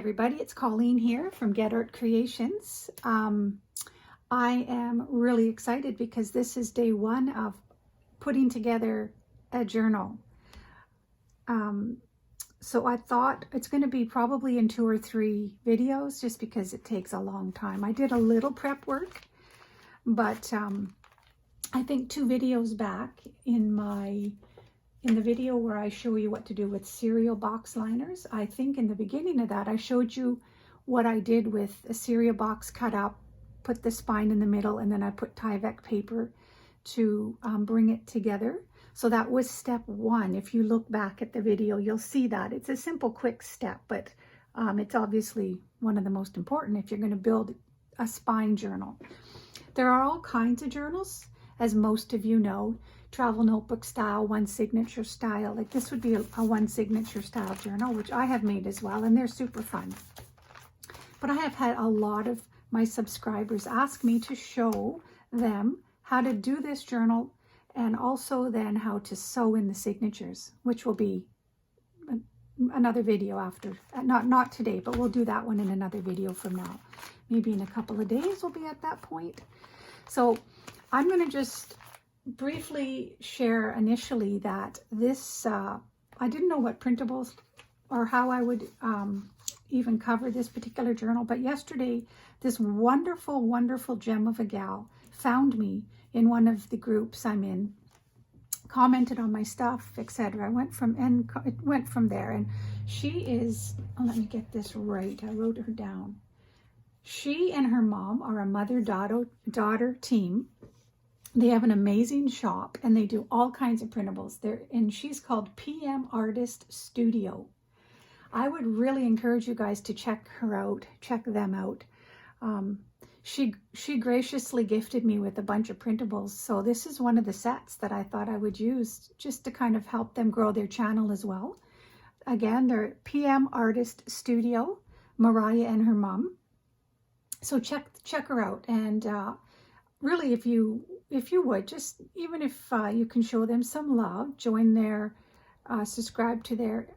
everybody, it's Colleen here from Get Art Creations. I am really excited because this is day one of putting together a journal. So I thought it's going to be probably in 2 or 3 videos just because it takes a long time. I did a little prep work, but I think 2 videos back in the video where I show you what to do with cereal box liners, I think in the beginning of that I showed you what I did with a cereal box cut up, put the spine in the middle, and then I put Tyvek paper to bring it together. So that was step 1. If you look back at the video, you'll see that. It's a simple, quick step, but it's obviously one of the most important if you're going to build a spine journal. There are all kinds of journals, as most of you know. Travel notebook style, one signature style. Like this would be a one signature style journal, which I have made as well, and they're super fun. But I have had a lot of my subscribers ask me to show them how to do this journal, and also then how to sew in the signatures, which will be another video after, not today, but we'll do that one in another video from now. Maybe in a couple of days we'll be at that point. So I'm going to just briefly share initially that this, I didn't know what printables or how I would even cover this particular journal, but yesterday this wonderful, wonderful gem of a gal found me in one of the groups I'm in, commented on my stuff, etc. It went from there, and she is, oh, let me get this right, I wrote her down. She and her mom are a mother-daughter team. They have an amazing shop and they do all kinds of printables. And she's called PM Artist Studio. I would really encourage you guys to check her out, check them out. She graciously gifted me with a bunch of printables. So this is one of the sets that I thought I would use just to kind of help them grow their channel as well. Again, they're PM Artist Studio, Mariah and her mom. So check her out, and really, if you would, just even if you can show them some love, join their, subscribe to their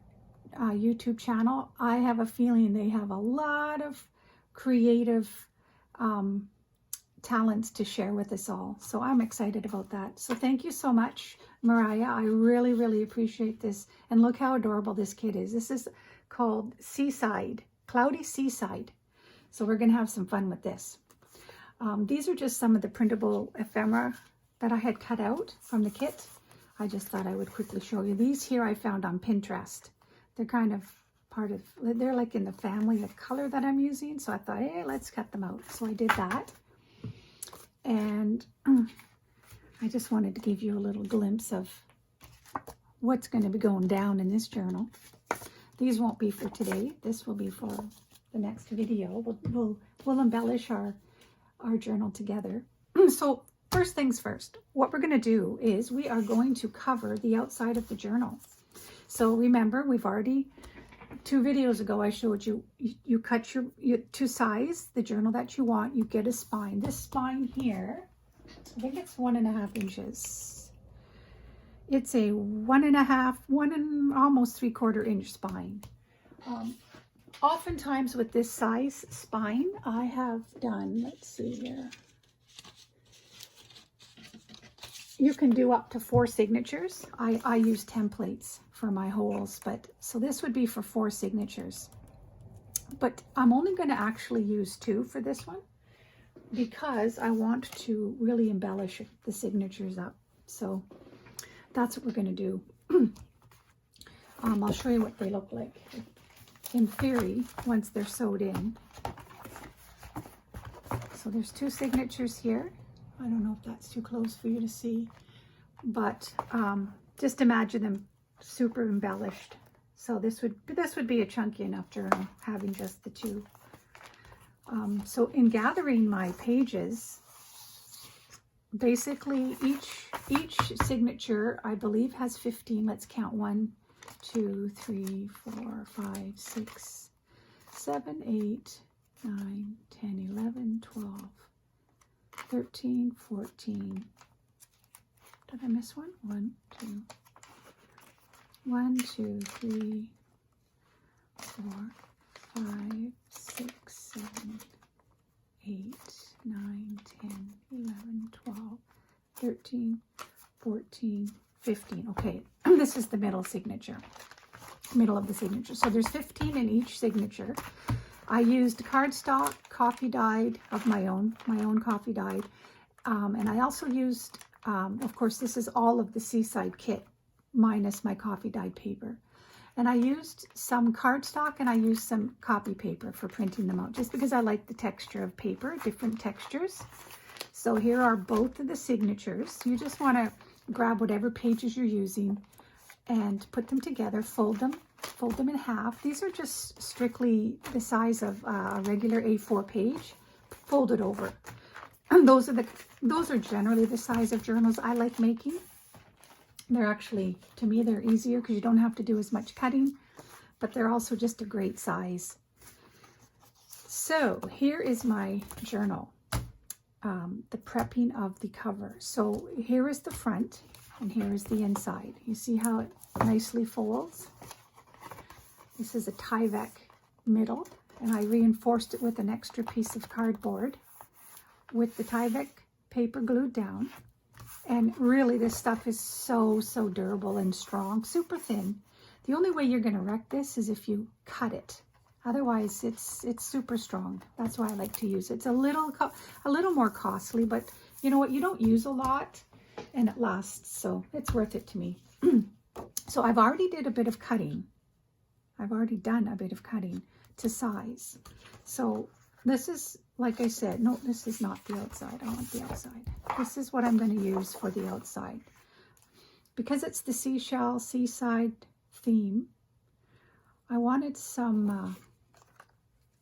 YouTube channel. I have a feeling they have a lot of creative talents to share with us all. So I'm excited about that. So thank you so much, Mariah. I really, really appreciate this. And look how adorable this kid is. This is called Seaside, Cloudy Seaside. So we're going to have some fun with this. These are just some of the printable ephemera that I had cut out from the kit. I just thought I would quickly show you. These here I found on Pinterest. They're kind of they're like in the family of color that I'm using. So I thought, hey, let's cut them out. So I did that. And I just wanted to give you a little glimpse of what's going to be going down in this journal. These won't be for today. This will be for the next video. We'll embellish our journal together. So first things first, what we're going to do is we are going to cover the outside of the journal. So remember, we've already, 2 videos ago, I showed you, you cut you to size the journal that you want. You get a spine. This spine here, I think it's 1.5 inches. It's a 1.5, almost 3/4 inch spine. Oftentimes with this size spine, I have done, let's see here, you can do up to 4 signatures. I use templates for my holes, but so this would be for 4 signatures. But I'm only going to actually use 2 for this one because I want to really embellish the signatures up. So that's what we're going to do. I'll show you what they look like in theory once they're sewed in. So there's 2 signatures here. I don't know if that's too close for you to see, but just imagine them super embellished. So this would be a chunky enough journal having just the 2. So in gathering my pages, basically each signature I believe has 15. Let's count 1, 2, 3, 4, 5, 6, 7, 8, 9, 10, 11, 12, 13, 14. Did I miss one? 1, 2, 3, 4, 5, 6, 7, 8, 9, 10, 11, 12, 13, 14, 15. Okay, this is the middle signature, middle of the signature. So there's 15 in each signature. I used cardstock, coffee dyed of my own coffee dyed. And I also used, of course, this is all of the Seaside kit minus my coffee dyed paper. And I used some cardstock and I used some copy paper for printing them out, just because I like the texture of paper, different textures. So here are both of the signatures. You just want to grab whatever pages you're using and put them together, fold them in half. These are just strictly the size of a regular A4 page, folded over. And those are generally the size of journals I like making. They're actually, to me, they're easier because you don't have to do as much cutting, but they're also just a great size. So here is my journal, the prepping of the cover. So here is the front and here is the inside. You see how it nicely folds? This is a Tyvek middle, and I reinforced it with an extra piece of cardboard with the Tyvek paper glued down. And really, this stuff is so durable and strong, super thin. The only way you're going to wreck this is if you cut it. Otherwise, it's super strong. That's why I like to use it. It's a little more costly, but you know what? You don't use a lot, and it lasts, so it's worth it to me. So I've already did a bit of cutting. I've already done a bit of cutting to size. So this is, like I said, no, this is not the outside. I want the outside. This is what I'm going to use for the outside. Because it's the Seaside theme, I wanted some,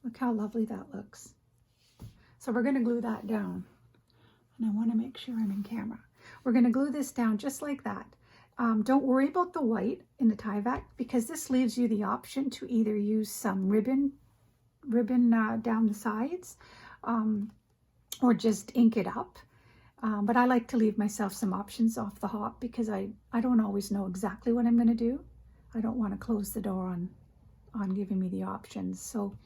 look how lovely that looks. So we're going to glue that down. And I want to make sure I'm in camera. We're going to glue this down just like that. Don't worry about the white in the Tyvek, because this leaves you the option to either use some ribbon down the sides, or just ink it up. But I like to leave myself some options off the hop, because I don't always know exactly what I'm going to do. I don't want to close the door on giving me the options. So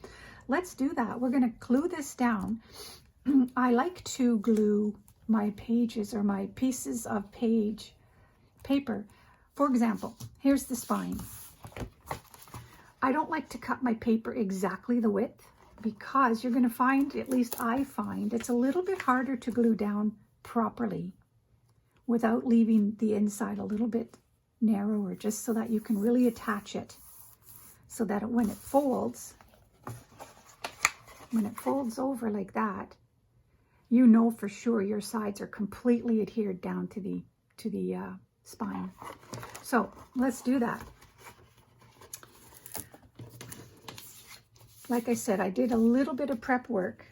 let's do that. We're going to glue this down. I like to glue my pages or my pieces of paper. For example, here's the spine. I don't like to cut my paper exactly the width, because you're going to find, at least I find, it's a little bit harder to glue down properly without leaving the inside a little bit narrower, just so that you can really attach it, so that when it folds over like that, you know for sure your sides are completely adhered down to the spine. So let's do that. Like I said, I did a little bit of prep work,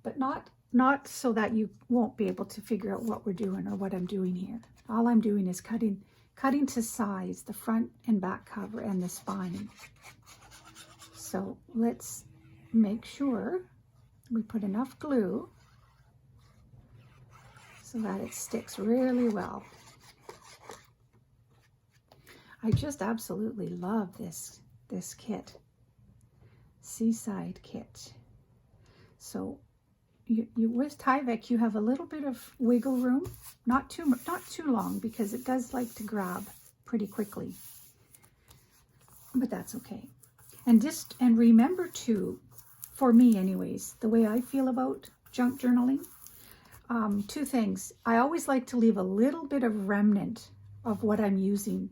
but not so that you won't be able to figure out what we're doing or what I'm doing here. All I'm doing is cutting to size the front and back cover and the spine. So let's make sure we put enough glue so that it sticks really well. I just absolutely love this kit. Seaside kit. So you with Tyvek, you have a little bit of wiggle room, not too long, because it does like to grab pretty quickly, but that's okay. And remember too, for me anyways, the way I feel about junk journaling, two things. I always like to leave a little bit of remnant of what I'm using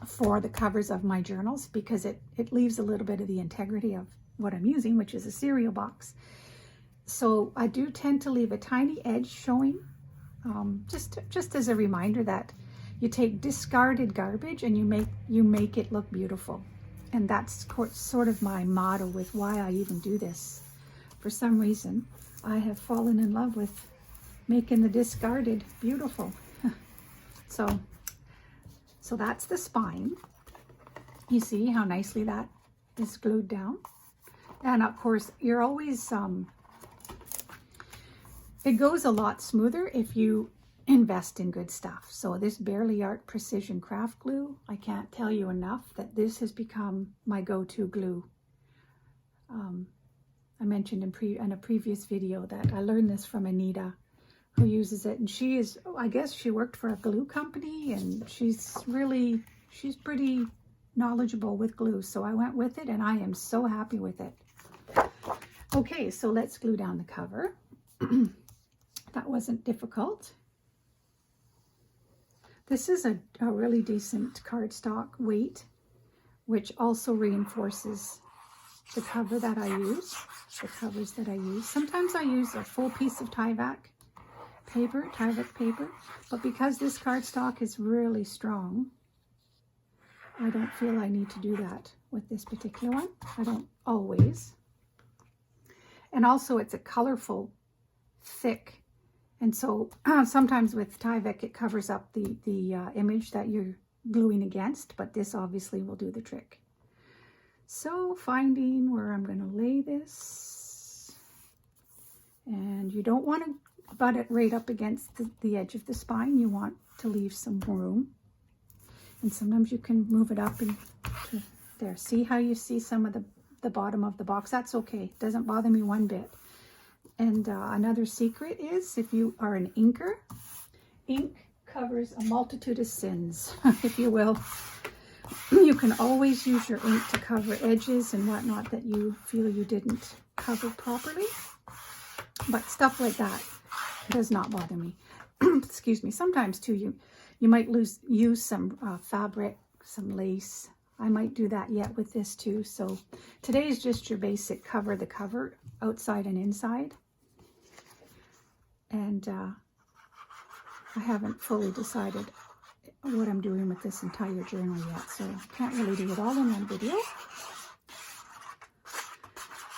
for the covers of my journals, because it leaves a little bit of the integrity of what I'm using, which is a cereal box. So I do tend to leave a tiny edge showing, just as a reminder that you take discarded garbage and you make it look beautiful. And that's sort of my motto with why I even do this. For some reason, I have fallen in love with making the discarded beautiful. So that's the spine. You see how nicely that is glued down. And of course, you're always, it goes a lot smoother if you invest in good stuff. So this Barely Art Precision Craft Glue, I can't tell you enough that this has become my go-to glue I mentioned in a previous video that I learned this from Anita, who uses it, and she is, I guess she worked for a glue company, and she's pretty knowledgeable with glue, so I went with it and I am so happy with it. Okay, so let's glue down the cover. That wasn't difficult. This is a really decent cardstock weight, which also reinforces the cover that I use, the covers that I use. Sometimes I use a full piece of Tyvek paper, but because this cardstock is really strong, I don't feel I need to do that with this particular one. I don't always. And also it's a colorful, thick, and so sometimes with Tyvek it covers up the image that you're gluing against, but this obviously will do the trick. So finding where I'm going to lay this, and you don't want to butt it right up against the edge of the spine. You want to leave some room, and sometimes you can move it up and there. See how you see some of the bottom of the box? That's okay, it doesn't bother me one bit. And another secret is, if you are an inker, ink covers a multitude of sins, if you will. You can always use your ink to cover edges and whatnot that you feel you didn't cover properly. But stuff like that does not bother me. Excuse me. Sometimes too, you might use some fabric, some lace. I might do that yet with this too. So today is just your basic cover the cover, outside and inside. And I haven't fully decided what I'm doing with this entire journal yet, so I can't really do it all in one video.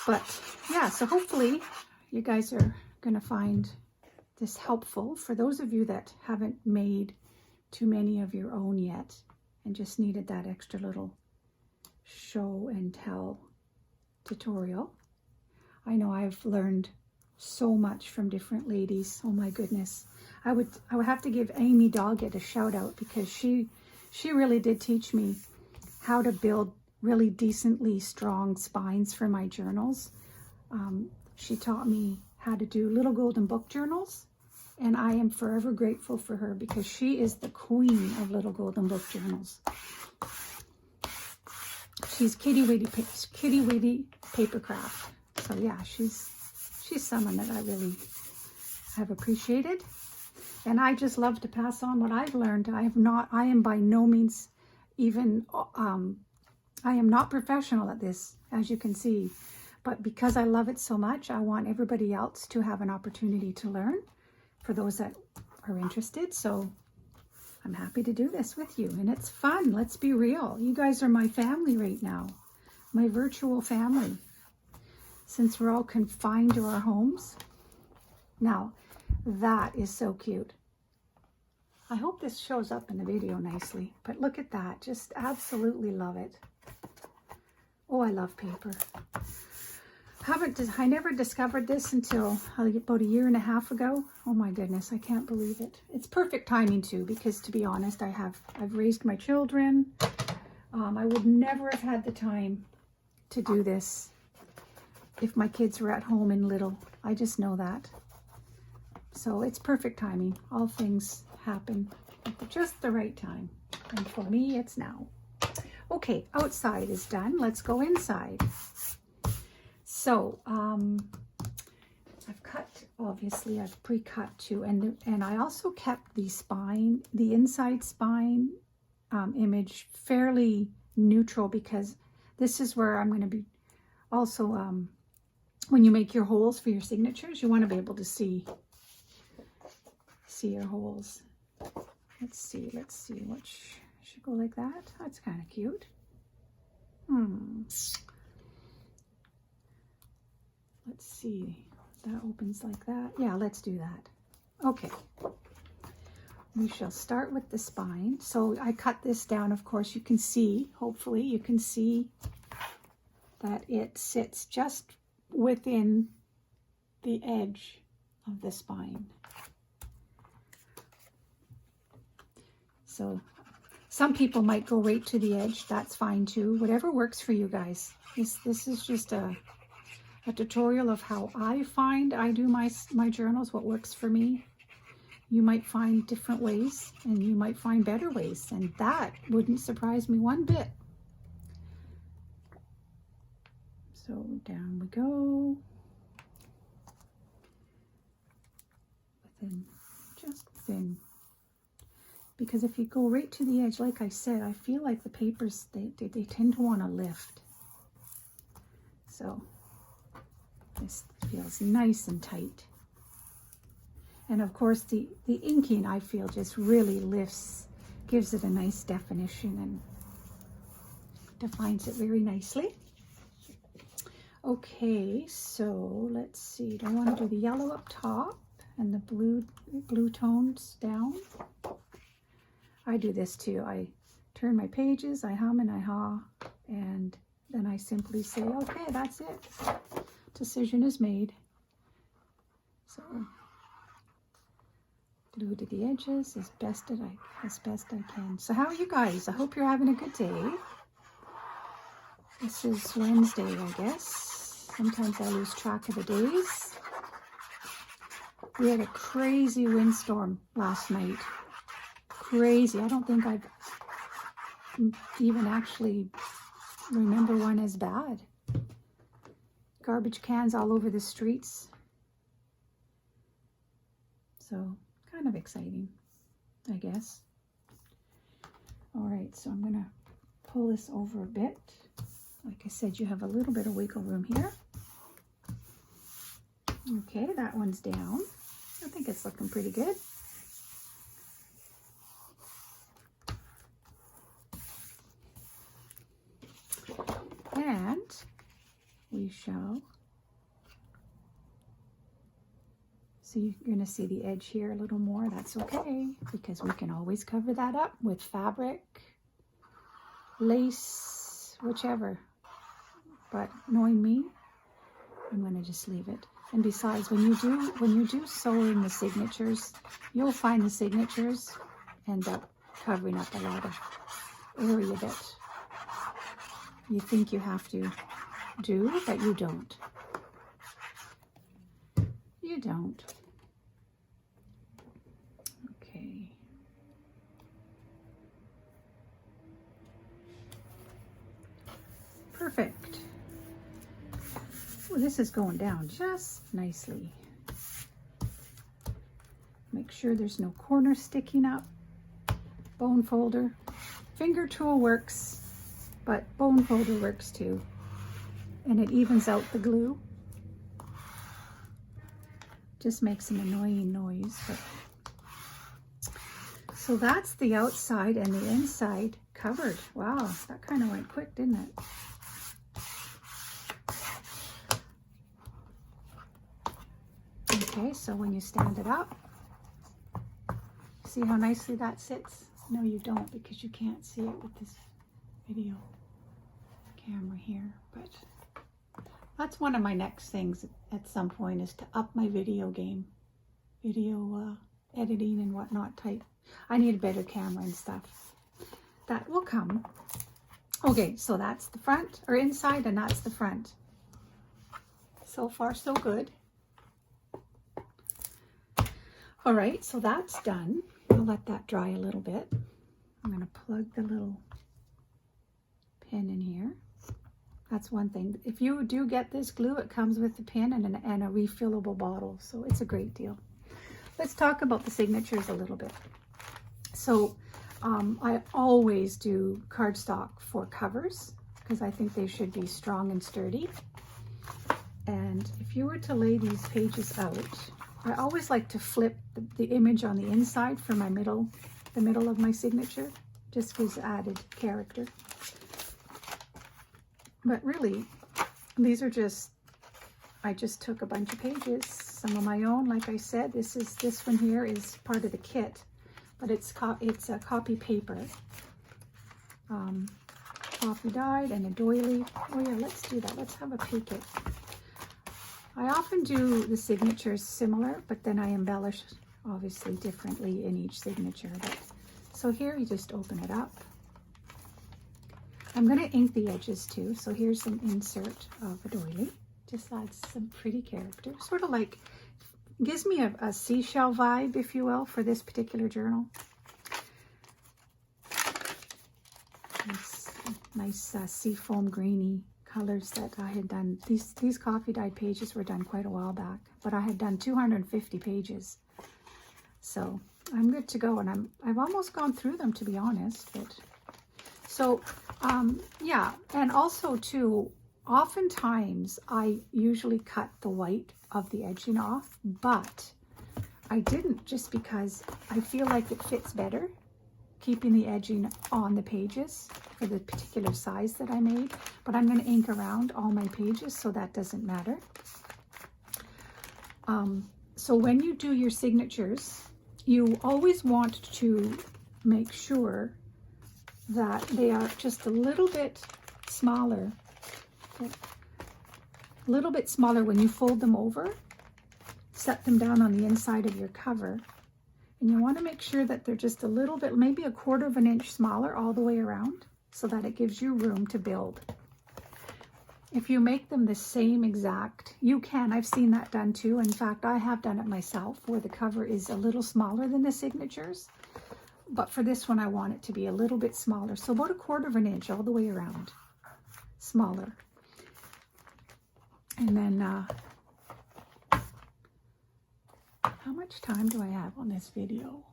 But yeah, so hopefully you guys are going to find this helpful for those of you that haven't made too many of your own yet and just needed that extra little show and tell tutorial. I know I've learned so much from different ladies. Oh my goodness. I would have to give Amy Doggett a shout out, because she really did teach me how to build really decently strong spines for my journals. She taught me how to do little golden book journals, and I am forever grateful for her, because she is the queen of little golden book journals. She's kitty witty papercraft. So yeah, she's someone that I really have appreciated. And I just love to pass on what I've learned. I am by no means even, I am not professional at this, as you can see. But because I love it so much, I want everybody else to have an opportunity to learn, for those that are interested. So I'm happy to do this with you. And it's fun. Let's be real. You guys are my family right now, my virtual family, since we're all confined to our homes. Now, that is so cute. I hope this shows up in the video nicely, but look at that. Just absolutely love it. Oh, I love paper. I never discovered this until about 1.5 years ago. Oh my goodness, I can't believe it. It's perfect timing too, because to be honest, I've raised my children. I would never have had the time to do this if my kids were at home and little. I just know that. So it's perfect timing. All things happen at just the right time. And for me, it's now. Okay, outside is done. Let's go inside. So I've cut, obviously I've pre-cut too. And I also kept the spine, the inside spine image fairly neutral, because this is where I'm going to be also, when you make your holes for your signatures, you want to be able to see your holes. Let's see, which should go like that. That's kind of cute. Let's see, that opens like that. Yeah, let's do that. Okay, we shall start with the spine. So I cut this down. Of course, you can see, hopefully you can see that it sits just within the edge of the spine. So some people might go right to the edge. That's fine too. Whatever works for you guys. This is just a a tutorial of how I do my journals, what works for me. You might find different ways, and you might find better ways, and that wouldn't surprise me one bit. So down we go. Just within. Because if you go right to the edge, like I said, I feel like the papers, they tend to want to lift. So this feels nice and tight. And of course the inking, I feel, just really lifts, gives it a nice definition and defines it very nicely. Okay, so let's see. Do I want to do the yellow up top and the blue tones down? I do this too. I turn my pages, I hum and I haw, and then I simply say, okay, that's it. Decision is made. So glue to the edges as best I can. So how are you guys? I hope you're having a good day. This is Wednesday, I guess. Sometimes I lose track of the days. We had a crazy windstorm last night. Crazy. I don't think I've even actually remember one as bad. Garbage cans all over the streets. So kind of exciting, I guess. All right, so I'm gonna pull this over a bit. Like I said, you have a little bit of wiggle room here. Okay, that one's down. I think it's looking pretty good. And we shall see, you're going to see the edge here a little more. That's okay, because we can always cover that up with fabric, lace, whichever. But knowing me, I'm going to just leave it. And besides, when you do sewing the signatures, you'll find the signatures end up covering up a lot of area that you think you have to do, but you don't. You don't. Okay. Perfect. Well, this is going down just nicely. Make sure there's no corners sticking up. Bone folder. Finger tool works, but bone folder works too. And it evens out the glue. Just makes an annoying noise. But... So that's the outside and the inside covered. Wow, that kind of went quick, didn't it? Okay, so when you stand it up, see how nicely that sits? No, you don't, because you can't see it with this video camera here, but that's one of my next things at some point, is to up my video game, video editing and whatnot type. I need a better camera and stuff. That will come. Okay, so that's the front, or inside, and that's the front. So far, so good. All right, so that's done. I'll let that dry a little bit. I'm going to plug the little pin in here. That's one thing. If you do get this glue, it comes with the pin and a refillable bottle, so it's a great deal. Let's talk about the signatures a little bit. So I always do cardstock for covers because I think they should be strong and sturdy. And if you were to lay these pages out, I always like to flip the image on the inside for my the middle of my signature. Just gives added character. But really, these are just, I just took a bunch of pages, some of my own. Like I said, this one here is part of the kit, but it's a copy paper, coffee dyed, and a doily. Oh yeah, let's do that. Let's have a peek at. I often do the signatures similar, but then I embellish obviously differently in each signature. But, so here you just open it up. I'm going to ink the edges too, so here's an insert of a doily. Just adds some pretty character. Sort of like, gives me a seashell vibe, if you will, for this particular journal. Nice seafoam grainy colors that I had done. These coffee dyed pages were done quite a while back, but I had done 250 pages. So I'm good to go, and I've almost gone through them, to be honest. But so yeah, and also too, oftentimes I usually cut the white of the edging off, but I didn't, just because I feel like it fits better keeping the edging on the pages for the particular size that I made. But I'm going to ink around all my pages, so that doesn't matter. So when you do your signatures, you always want to make sure that they are just a little bit smaller. A little bit smaller when you fold them over. Set them down on the inside of your cover. And you want to make sure that they're just a little bit, maybe 1/4 inch smaller all the way around, so that it gives you room to build. If you make them the same exact, you can. I've seen that done too. In fact, I have done it myself, where the cover is a little smaller than the signatures. But for this one, I want it to be a little bit smaller. So about 1/4 inch all the way around, smaller. And then, how much time do I have on this video?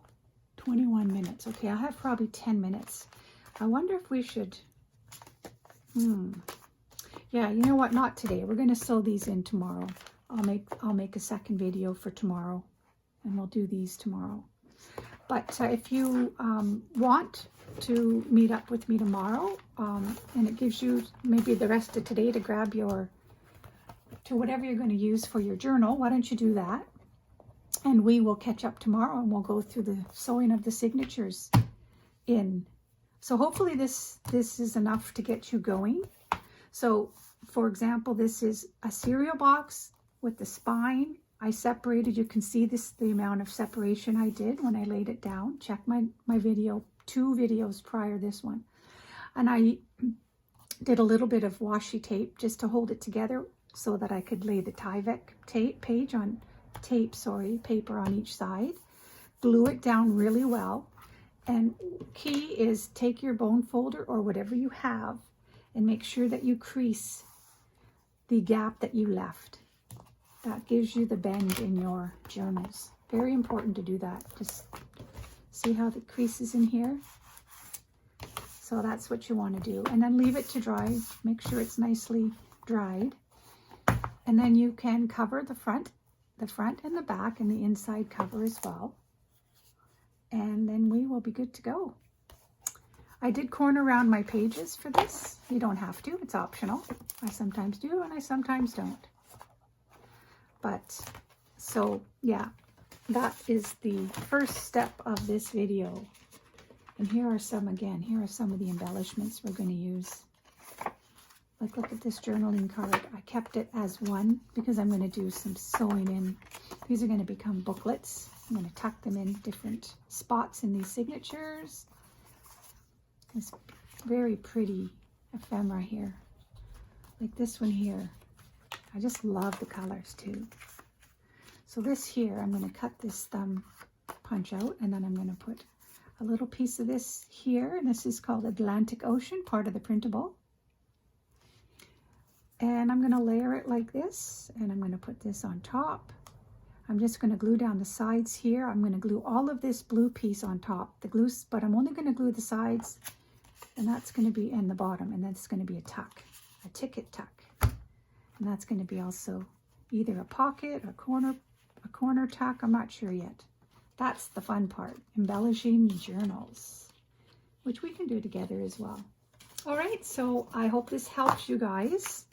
21 minutes. Okay, I have probably 10 minutes. I wonder if we should, yeah, you know what? Not today. We're going to sew these in tomorrow. I'll make a second video for tomorrow, and we'll do these tomorrow. But if you want to meet up with me tomorrow, and it gives you maybe the rest of today to grab to whatever you're going to use for your journal, why don't you do that? And we will catch up tomorrow, and we'll go through the sewing of the signatures in. So hopefully this is enough to get you going. So for example, this is a cereal box with the spine. I separated, you can see the amount of separation I did when I laid it down. Check my video, 2 videos prior to this one. And I did a little bit of washi tape just to hold it together, so that I could lay the Tyvek paper on each side. Glue it down really well. And key is, take your bone folder or whatever you have and make sure that you crease the gap that you left. That gives you the bend in your journals. Very important to do that. Just see how the creases in here? So that's what you want to do. And then leave it to dry. Make sure it's nicely dried. And then you can cover the front and the back, and the inside cover as well. And then we will be good to go. I did corner around my pages for this. You don't have to, it's optional. I sometimes do, and I sometimes don't. But, so yeah, that is the first step of this video. And here are some of the embellishments we're going to use. Like, look at this journaling card. I kept it as one because I'm going to do some sewing in. These are going to become booklets. I'm going to tuck them in different spots in these signatures. This very pretty ephemera here. Like this one here. I just love the colors too. So this here, I'm going to cut this thumb punch out, and then I'm going to put a little piece of this here. And this is called Atlantic Ocean, part of the printable. And I'm going to layer it like this, and I'm going to put this on top. I'm just going to glue down the sides here. I'm going to glue all of this blue piece on top, but I'm only going to glue the sides, and that's going to be in the bottom, and that's going to be a tuck, a ticket tuck. And that's going to be also either a pocket, a corner tuck, I'm not sure yet. That's the fun part, embellishing journals, which we can do together as well. All right, so I hope this helps you guys.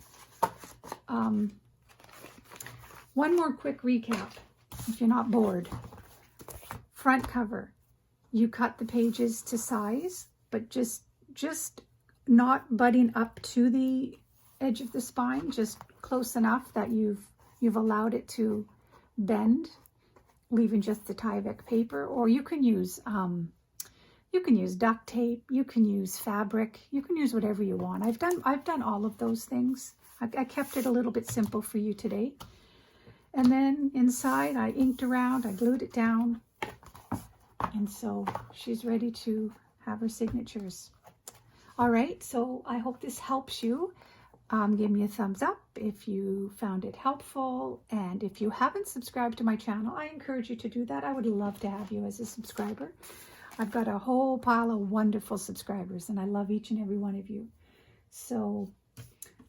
One more quick recap, if you're not bored. Front cover, you cut the pages to size, but just not butting up to the edge of the spine, just close enough that you've allowed it to bend, leaving just the Tyvek paper. Or you can use duct tape, you can use fabric, you can use whatever you want. I've done all of those things. I kept it a little bit simple for you today. And then inside I inked around, I glued it down. And so she's ready to have her signatures. All right, so I hope this helps you. Give me a thumbs up if you found it helpful. And if you haven't subscribed to my channel, I encourage you to do that. I would love to have you as a subscriber. I've got a whole pile of wonderful subscribers, and I love each and every one of you. So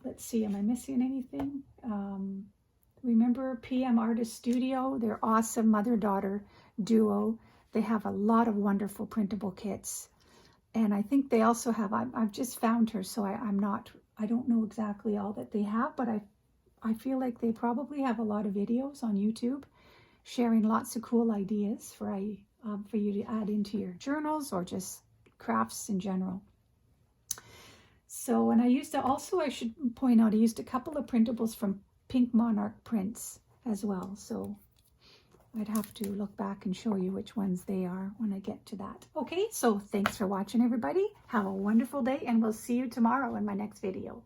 let's see, am I missing anything? Remember PM Artist Studio? They're awesome mother-daughter duo. They have a lot of wonderful printable kits. And I think they also have, I've just found her, so I don't know exactly all that they have, but I feel like they probably have a lot of videos on YouTube sharing lots of cool ideas for you to add into your journals or just crafts in general. So, and I should point out, I used a couple of printables from Pink Monarch Prints as well. So I'd have to look back and show you which ones they are when I get to that. Okay, so thanks for watching, everybody. Have a wonderful day, and we'll see you tomorrow in my next video.